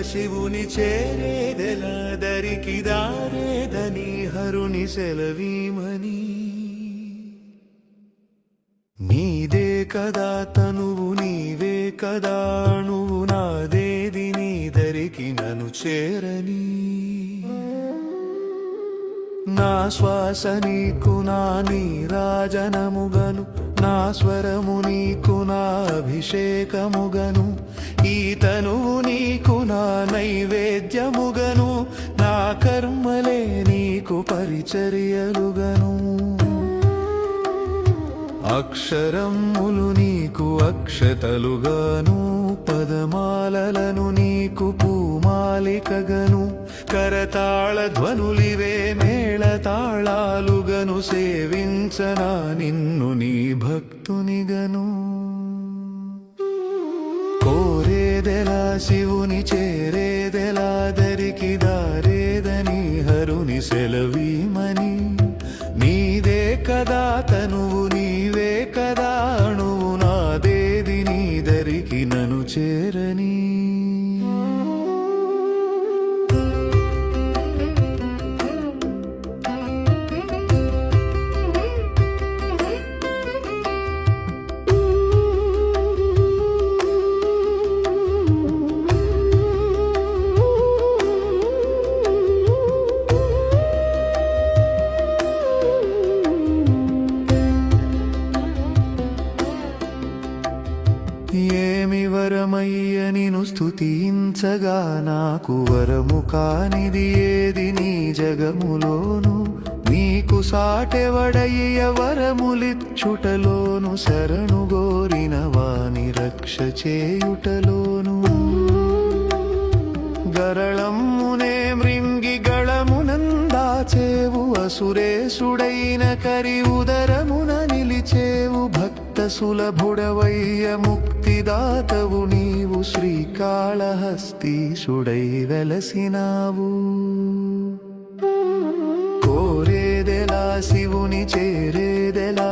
శివుని చేరేదెలా దరికి దారేదని హరుని సెలవీమని నీదే కదా తనువు నీవే కదా నువ్వు నాదేది నీ దరికి నన్ను చేరని నా శ్వాస నీకు నా నీరాజనముగను నా స్వరము నీకు నా అభిషేకముగను ఈ తనువు నీకు నా నైవేద్యముగను నా కర్మలే నీకు పరిచర్యలుగను అక్షరములు నీకు అక్షతలుగాను పదమాలలను నీకు పూమాలికగను కరతాళ ధ్వనులివే మేళతాళాలుగను సేవించనా నిన్ను నీ భక్తునిగను కోరేదెలా శివుని చేరేదెలా దరికి దారేదని హరుని సెలవీమని నీదే కదా తనువు నీవే కదా అణువు నాదేది నీ దరికి నన్ను చేరని ఏమి వరమయ్య నిను స్తుతించగా నాకు వరము కానిది ఏది నీ జగములోను నీకు సాటెవడయ్య వరములిచ్చుటలోను శరణు గోరిన వాని రక్ష చేయుటలోను గరళమ్మునే మృంగి గళమునందాచేవు అసురేశుడైన కరి ఉదరమున నిలిచేవు భక్త సులభుడవయ్య ముక్తిదాతవు నీవు శ్రీకాళహస్తీశుడై వెలసినావు కోరేదెలా శివుని చేరేదెలా